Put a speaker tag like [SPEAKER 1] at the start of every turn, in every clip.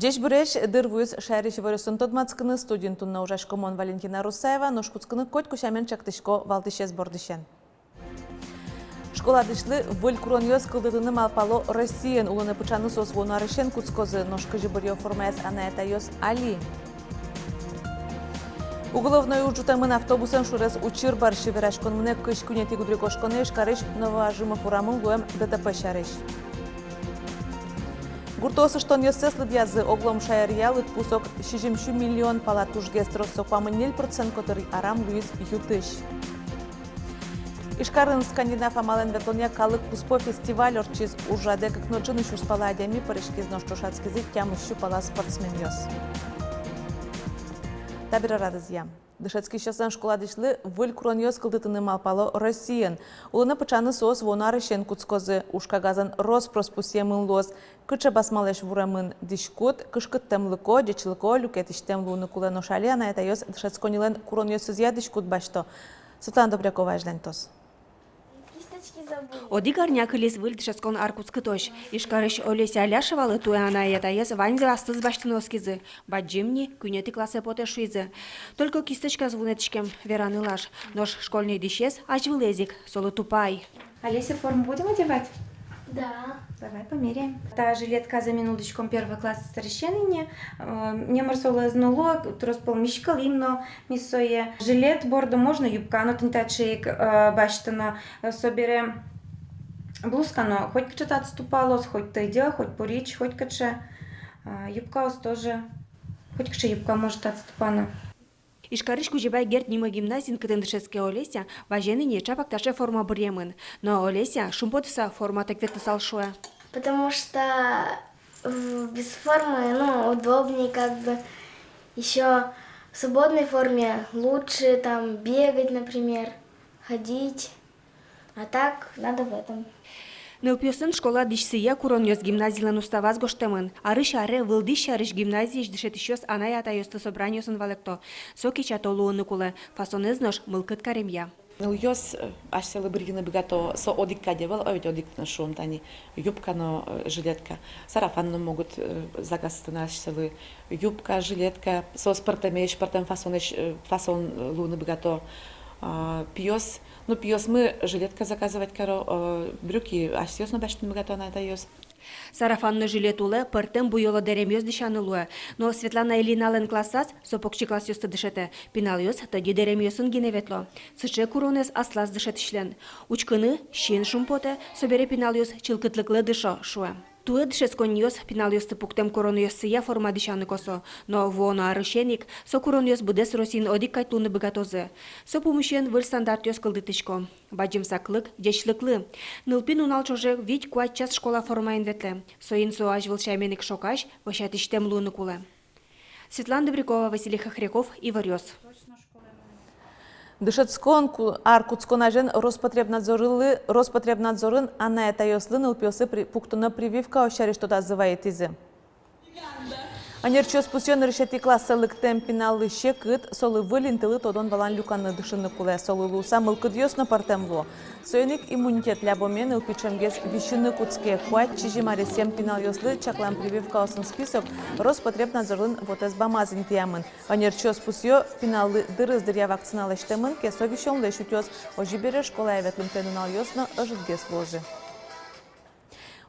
[SPEAKER 1] Деш бүреш дырвуыз шәрі шеварысын тодмацкыны студентунна ужашкомон Валентина Русаева ношкуцкыны коть кушамен чактышко валтышез бордышен. Школа дышлы выль куроньёз кылдыдыны малпало Россиян улыны пычаны созвону арышен куцкозы ношкы жибырьё формаяс анаятайос Али. Уголовной учетамын автобусан шурес учир бар шеверашкон мне кыш күнети гудрикошконы шкарыш новоажимов урамын луэм ДТП шарыш. Гуртосы штон ёсеслы дязы оглом шаярьялык пусок 6 миллион палатуш гестрос сокпамын 0% который арам Луис Ютыш. Ишкарын скандинав амален ветлоня калык куспо фестиваль орчиз ужаде как ночыны шурспала адями парышкиз ноштошацкизы тямы щупала спортсмен ёс. Табира радызья. Дышецкий щасан школа дышлы выль куроньёз кылдытыны малпало Россиян. Улына пычаны сос вонары шен куцкозы ушкагазан роспроспусемын лос. Кыча басмалеш вурамын дишкут, кышкыттем лыко, дечылыко, люкетиштем луны кулен ошали, а на это ёс дышецконилен куроньёз сызья дишкут башто. Светлана Добрякова ажлентос.
[SPEAKER 2] Одигарня кылис выль дышецкон аркутскы тош. Ишкарыш Олеся Аляшевалы туяна ятаес ваньза астыз баштыноскизы. Баджимни күнети классе потешизы. Только кисточка звунетичкем вераны лаш. Нож школьный дишес ажвылезик, солы тупай.
[SPEAKER 3] Олеся, форму будем одевать?
[SPEAKER 4] Да.
[SPEAKER 3] Давай померяем. Та жилетка за минуточком первый класс старещенине. Не марсола знало, троспол мишкал имно миссое. Жилет бордо можно юбка, но тентачек баштана собере блузка, но хоть качета отступалось, хоть то идея, хоть порич, хоть каче. Юбка ос тоже, хоть каче юбка может отступана.
[SPEAKER 2] Ишкарыш кужебай герт нима гимназин кыдындышеске Олеся важены не чапакташе форма бремын. Но Олеся шумпотыса форма такветы салшуя.
[SPEAKER 4] Потому что без формы, удобнее как бы. Еще в свободной форме лучше там бегать, например, ходить. А так надо в этом.
[SPEAKER 2] Неупьёсын школа дишсия куроньёс гимназийлан уставаз гоштемын. Арыш аре вылдыш шарыш гимназиеш дышетищёс анаята ёсты собраниёсын валекто. Соки чатолуыны куле. Фасонезнош мылкыт каремья.
[SPEAKER 5] Ёс ашселы биргины бігато со одикка девал, ойт одикна шум тани юбка, но жилетка. Сарафанны могут загастына ашселы юбка, жилетка, со спортемеш, спортем фасон луны бігато. Пьёс, пьёс мы жилетка заказывать каро, брюки ашсёс, но баштын бігато на это ёс.
[SPEAKER 2] Сарафанны жилет уле пыртем буйола деремёс дышанылуя. Но Светлана Ильинален классас сопокчи класс ёсты дышете. Пиналёс тоди деремёсын гиневетло. Сыче куронес аслас дышетишлен. Учкыны щен шумпоте собере пиналёс чылкытлыклы дышо шуэ. Туэ дышескон ёс пиналёсты пуктем коронёс сыя форма дышаны косо. Но воно арышеник со коронёс будес росин одик кайтуны богатозы. Со помощен выль стандарт ёс кылдытычко. Баджим саклык, дечлыклы. Нылпин унал чоже вить куат час школа формаин ветле. Соин со ажвыл шайменик шокаш, ващатиштем луны куле. Светлана Добрякова, Василий Хохряков, Иварёс.
[SPEAKER 1] Дышецкон аркутсконажен Роспотребнадзорын анаятайослын ылпёсы пуктуна прививка ощари что отзывает изы. Анерчёс пусён решети классылык темпиналы щекыт, солы вылинтылы тодон балан люканы дышыны куле, солы луса мылкыдьёс на партемло. Союник иммунитет лябомен ылпичемгес вишыны куцке хуать, чижимари сем пинал ёслы чаклан прививка осын список, Роспотребнадзорын вотез бамазын тиямын. Анерчёс пусё пиналы дырыздырья вакциналы штемын, кесо вишён лешутёс, ожибере школа эветлым тенунал ёсно ожидгес лозы.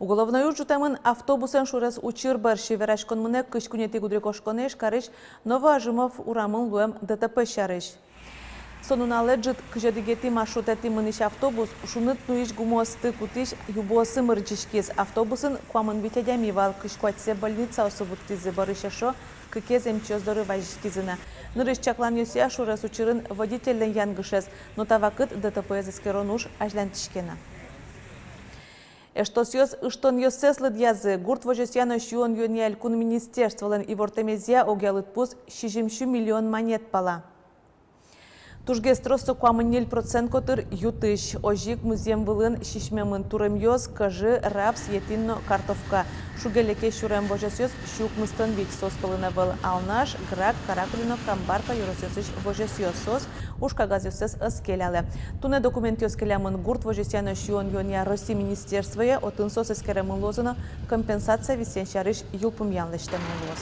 [SPEAKER 1] Уголовной учетамын автобусын шурес учир бар шеверашкон мыне кыш күнети гудрикошконы шкарыш новоажимов урамын луэм ДТП шарыш. Сонуналы джит кыжадигети маршрутети мыныш автобус шуныт нуиш гумосты кутиш юбосы мырчишкез автобусын куамын витядями вал кыш куатсе больница особуттизы барышашо кыкез эмчёздоры важишкизына. Нырыш чаклан ёсия шурес учирын водительден янгышез, но тавакыт ДТП эзескеронуш ажлантишкена. Эштос ёс ыштон ёсеслы дьязы гурт вожесяно шуон юниэль кун министерстволен и вортемезия огялыт пус 6 миллион монет пала. Тужге стросу куамыннел процент котыр ютыш. Ожик музеем вылын шишмемын турымьёз, кажы, рапс, етинно, картовка. Шугелеке шурем божесёз, щук мыстын вич сос пылынавыл. Алнаш, грак, каракулино, камбарка, юросёсыш вожесёз сос, ушка газёсыз ыскелялы. Туне документ ёскелямын гурт вожесяно шуон ёния России министерствое, отын сос эскеремын лозыно компенсация висеншарыш юлпумьянлыштемын лоз.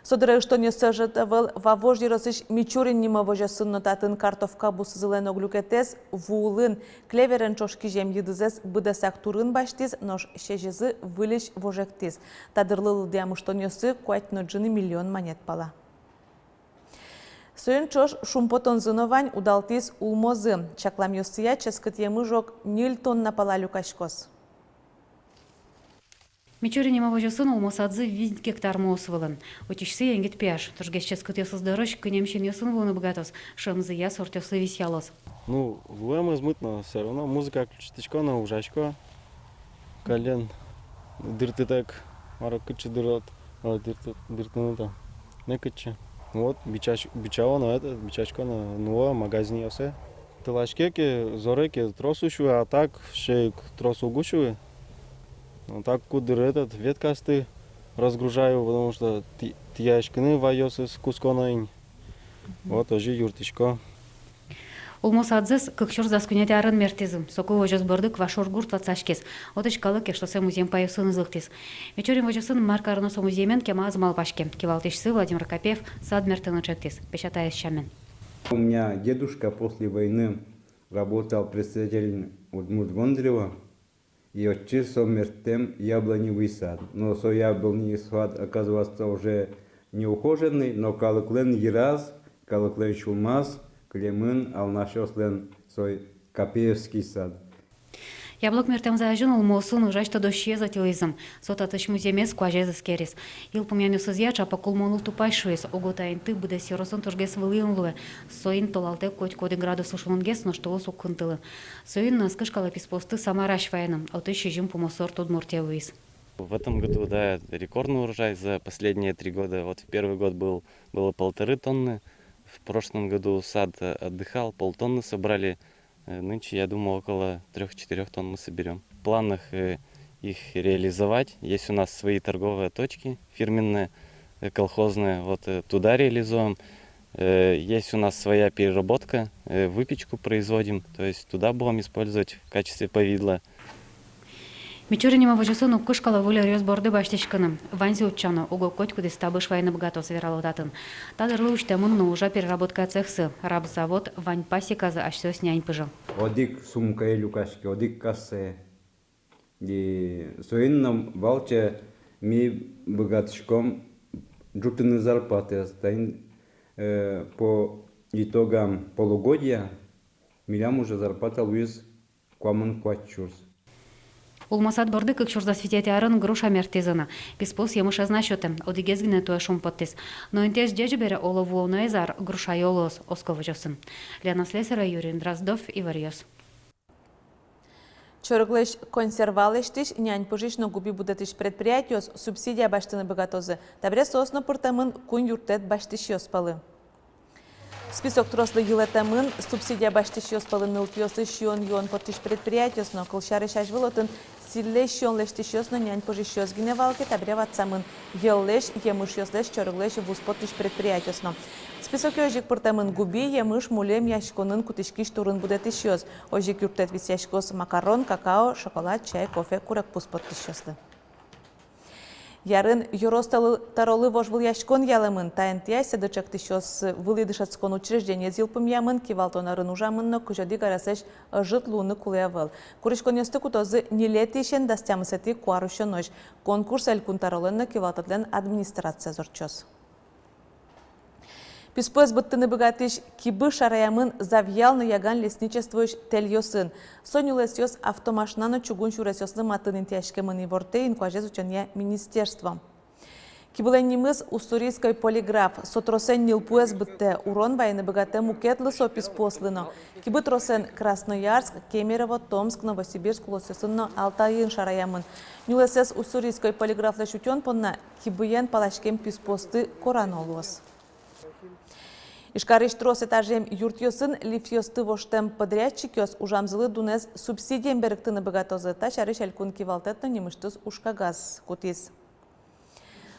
[SPEAKER 1] Содыры что не сажатывал во вожди росыш мичурин нема вожасын нотатын картовка бус зелено глюкетес вулын клеверен чошки жем едызес быдасак турын баштиз нож шежезы вылеш вожектиз. Тадырлыл диамы что несы куатно джины миллион монет пала. Сойын чош шумпотон зыновань удалтиз улмозы. Чаклам ёсыя ческет емы жок 0 тонна пала люкашкос.
[SPEAKER 6] Мичурин мавожасын улмосадзы 1 гектар моосвылын. Отишсы енгет пяш. Тургещес кытесыз дорож, кынемшен ёсын вуны богатос. Шамзы я сортёсы висялос.
[SPEAKER 7] Ну, луем измытно, все равно музыка ключтичко на ужачко. Колен дырты так, мара кычы дырат, дыртыны там. Не кычы. Вот, бичаво на это, бичачко на нуа магазине все. Тылачкеки, зореки тросушую, а так шейк тросу гушую. Ну так кудыр этот веткасты разгружаю, потому что тияшкины вайосы с кусконаин. Вот ожи юртичко.
[SPEAKER 6] Улмосадзыс кыкшур заскунете арын мертизм. Соку вожос борды квашор гурт ватсашкес. Отышкалы кештосе музеем паюсын изылтиз. Мичурин вожосын марка арносо музеймен кема азмал пашке. Кивалтышсы Владимир Копеев сад мертыны чектиз. Печатаясь щамен.
[SPEAKER 8] У меня дедушка после войны работал председателем Удмуртгондрева. И отец мертвым яблоневый сад. Но со яблоневый сад оказывается уже неухоженный, но калыклен ераз, калыклен чулмаз, клемын, алнашослен сой Копеевский сад.
[SPEAKER 6] Яблок мертем заажын улмосын ужаш тодощие затилизм. Сотатыш муземес куажезы скерис. Ил помянюсыз яча покулмонул тупайшуес. Оготаин ты буде сиросын тургес вылыын луе. Соин толалте коть коды градус ушылынгес, но что лосу кынтылы. Соин наскышкала писпосты самараш вайным. Ауты щежим помосор Удмуртиевыис.
[SPEAKER 9] В этом году, да, рекордный урожай за последние 3 года. Вот в первый год было 1,5 тонны. В прошлом году сад отдыхал, 0,5 тонны собрали. Нынче, я думаю, около 3-4 тонн мы соберем. В планах их реализовать. Есть у нас свои торговые точки фирменные, колхозные. Вот туда реализуем. Есть у нас своя переработка, выпечку производим. То есть туда будем использовать в качестве повидла.
[SPEAKER 6] Мичурин мавожосын уккышкала вуля рёс борды баштешканым. Ванзи уччано, уго коть куды стабыш вайны богатос вералодатын. Тадырлы учтемын, но уже переработка цехсы. Рабзавод вань пасеказы ашсёс нянь пыжы.
[SPEAKER 8] Одик сумка и люкашки, одик кассе. И соинном валче ми богатышком джуптыны зарплаты. Стоин по итогам полугодия милям уже зарплата луиз куамын куачурс.
[SPEAKER 6] Улмасад борды кыкшур засветете арын груша мертизына. Писпос емыша значоты, одигезгіне туя шум подтис. Но интез джеджибере олову оноезар груша йолос осковычосын. Лена Слесера, Юрий Дроздов и Варьос.
[SPEAKER 1] Чорглеш консервалештиш, нянь пожишно губи будетиш предприятиос, субсидия баштыны богатозы. Табре сосно пыртамын кун юртет баштиш йоспалы. Список трослы елетамын, субсидия баштиш йоспалы милтиосы шион йон портиш предприятиосно, колшары шашвылотын, силле шион лештиш йосно нянь пожиш йос гиневалки, табре ватсамын, еллеш, емыш йослеш, чорглеш вуз портиш предприятиосно. Список ожик пыртамын губи, емыш мулем яшконын кутишкиш турын будетиш йос. Ожик юртет вис яшкос макарон, какао, шоколад, чай, кофе, курак пус портиш йослы. Ярын юросталы таролы вожвыл яшкон ялымын, тайынтия седычак тишос вылыдышацкон учреждение зилпым ямын, кивалтонарын ужамынно күжади гарасеш жыт луны кулявыл. Курышкон ёсты кутозы нелетишен дастямысети куарушонош. Конкурс элькун таролынно кивалтатлен администрация зорчос. Писпоз быттыны богатыш кибы шараямын завьялны яган лесничествуешь тельёсын. Сонюлес ёс автомашнаны чугун шуресёсны матын интяшкемын ивортейн куажез учения министерства. Кибыленнимыз уссурийской полиграф сотросен нилпуэс бытте урон вайны богате мукетлы сопис послыно. Кибы тросен Красноярск, Кемерово, Томск, Новосибирск, Лосесынно, Алтайын шараямын. Нюлесес уссурийской полиграф лешутен понна кибыен палашкем писпосты коранолуос. Ишкариш трос этажем юртьосын лифьосты воштем подрядчикёс ужамзылы дунез субсидиям беректыны богатозы та шариш элькун кивалтетно немыштыз ушкагаз кутис.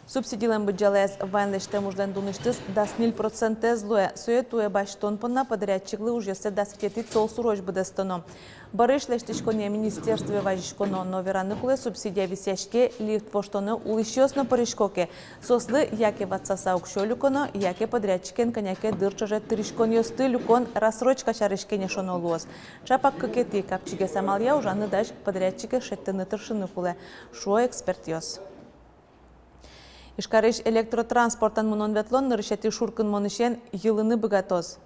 [SPEAKER 1] Субсидиялен бюджелес вайнлештем ужлен дуныштыз дас 0% злуе суетуе баштон пынна подрядчиклы ужесе дас фети толсурож бдестоно. Барыш лештишконе министерстве важишконо новераныкуле субсидия висяшке лифт воштоны улышёсно паришкоке. Сослы яке ватсаса укшолюконо, яке подрядчикен коняке дырчаже тыришкон ёсты люкон рассрочка шарышкене шонолуос. Чапак кыкети капчиге самалия ужаны даш подрядчике шеттыны тыршыныкуле. Шо эксперт ёс. Ишкариш электротранспортан мунон ветлон нырышети шуркын монышен йылыны богатоз.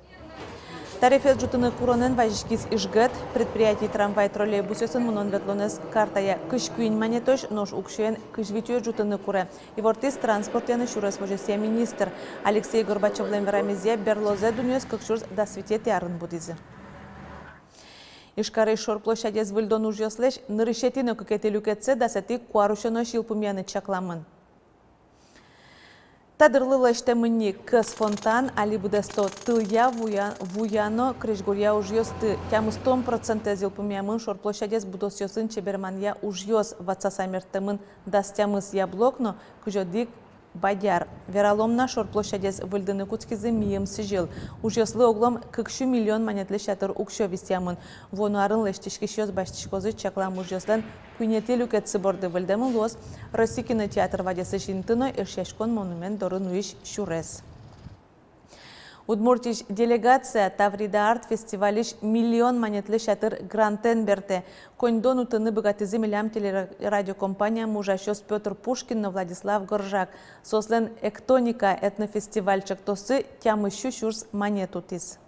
[SPEAKER 1] Тарифет жутыны куронен важишкис ишгет, предприятий трамвай троллейбусесын мунон ветлонес картая кышкуин манетош нож укшуен кышвитюе жутыны куре. И вортис транспортяны шурес вожесия министр Алексей Горбачевлен верамезе берлозе дуньёс кыкшурс дасвитет ярын будизе. Ишкариш шорплощадез выльдон ужьослеш нырышетино кыкетелюкетсе дасети куарушено шилпумяны чакламын. Тадырлы лештемыни кыс фонтан, али будесто тылья вуяно крышгурья ужьёсты. Тямы 100% зилпумямын шорплощадез будосьёсын чеберманья ужьёс ватсасамертемын дастямыс яблокно кужодик бадяр. Вераломна шорплощадез выльдыны куцкизы мием сижил. Ужьёслы оглом 2 миллион манетлы шатыр укшо вистямын. Вонуарын лештишкишёс баштишкозы чаклам ужьёслен куйнетелю кетсы борды выльдемын лос. Россий кинотеатр вадесы шинтыно иршешкон монумент дорынуиш шурес. Удмуртиш делегация Таврида арт фестивалиш миллион манетлы шатыр грантен берте. Коньдон утыны богатызы милям телерадиокомпания мужащёс Петр Пушкин на Владислав Горжак. Сослен эктоника этнофестивальчик тосы тямыщу шурс монетутис.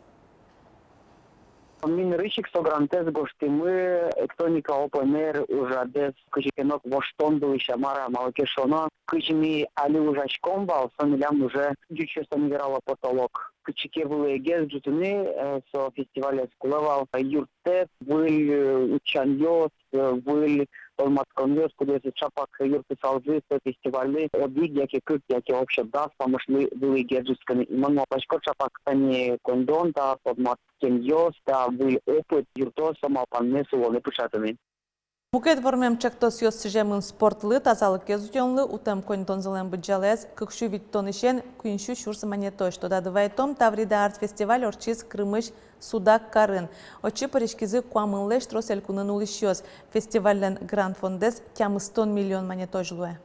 [SPEAKER 10] Min rishik so grantez goštimy ektonika opener užades кыжикенок воштонду и шамара малакешона кыжими али ужашком бал сонилям уже дюче сонивирала потолок. Кычике были егез джутыны со фестиваля скулевал юрте был учаньос был Олматконьос, куда се чапак юрте салзы со фестивали одиг яке кык яке вообще даст помошли были егезусканы именно пашко чапак тани кондон да Олматконьос да был опыт юрто сама паннесу волны пушатами.
[SPEAKER 1] Мукет вормем чектос ёс сижемын спортлы тазалык кезутёнлы утем коньтон зелен бюджелес кыкшу виттон ишен куиншу шурс манетош. Тода двайтом Таврида арт фестиваль орчиз крымыш судак карын. Очи паришкизы куамынлеш трос элькунын улышёс. Фестивален гранд фондес тямы 100 миллион манетош луэ.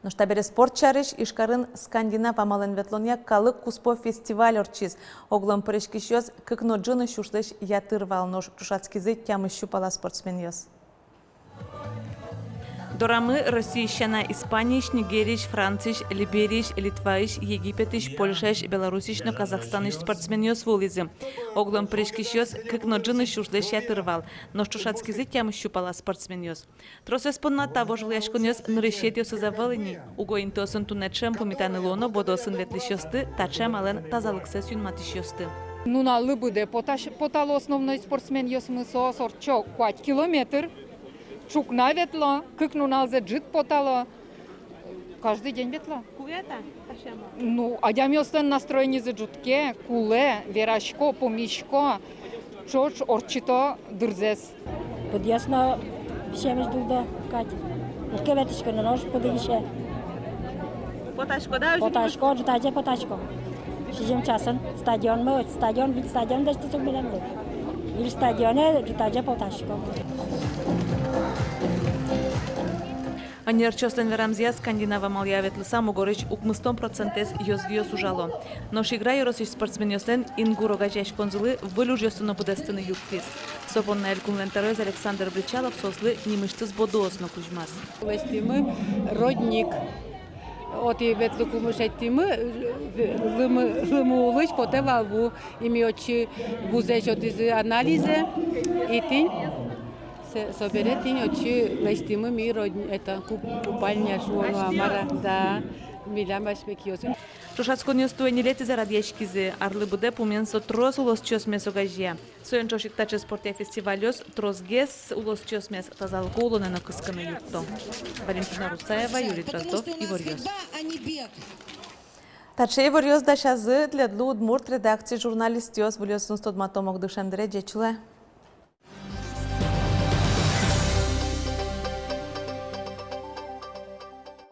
[SPEAKER 1] Но штабере спорт чарыш ишкарын скандинав амален ветлония калык куспо фестиваль орчиз. Оглом паришкишёс кыкно джыны шушлеш ятырвал нож чушацкизы тямы щупала спортсмен ёс. Дорамы Российщана, Испаниш, Нигериш, Франциш, Либериш, Литваиш, Египетиш, Польшаш, Белорусиш, но Казахстаниш спортсменёс вулизы. Оглом пришкишёс, как ноджины шушлеш ятырвал, но чушацкизы тямы щупала спортсменёс. Трос эспонна того же ляшконёс нырышетёс завалени. Угоин тосын тунечем помитаны лоно, бодосын ветлишёсты, тачем ален тазалыксес юнматишёсты.
[SPEAKER 11] Ну на лыбыде потало основной спортсмен ёс мысо сорчо 5 километр. Чук на ветло, кыкну налзе джит потало. Каждый день ветло.
[SPEAKER 1] Куета?
[SPEAKER 11] Ну, а я местен настроение за джутке, куле, верашко, помишко, чоч, орчито, дырзес.
[SPEAKER 12] Подясно, все между да, Катя. Лке веточка на нож, подивише.
[SPEAKER 1] Поташко, да?
[SPEAKER 12] Поташко, житаде поташко. Сидим часом, стадион мы, стадион, вид стадион, да что тут билем. Или стадионе, житаде поташко.
[SPEAKER 1] Анерчостен верамзия скандинава малявет саму горыч укмыстон процентес ёзгиёс ужало. Нош игра юросиш спортсменёстен ингурога жеш конзулы вылюжёсуно подестыны юктис. Сопон на элькунлентерез Александр Бричалов сослы нимыштыз бодоосно кужмас.
[SPEAKER 11] Лестимы родник. От и ветлу кумышеттимы лымы улыш потевалву ими очи вузеш от из анализе и тинь. Соберет и очи лестимы ми родни это купальня шуону амара да милям башмекиосы.
[SPEAKER 1] Шушацконёстуе нелети заради ешкизе арлы буде поменсо трос улос чёс месогажья. Соен чошик таче спорте фестивалёс трос гес улос чёс мес тазалку улонено кысканы юрто. Валентина Русаева, Юрий Дроздов, Ивор Ёс. Тачей варьёз дашазы для Удмурт редакции журналистиос вылёсын стодматомок дышандре дечуле.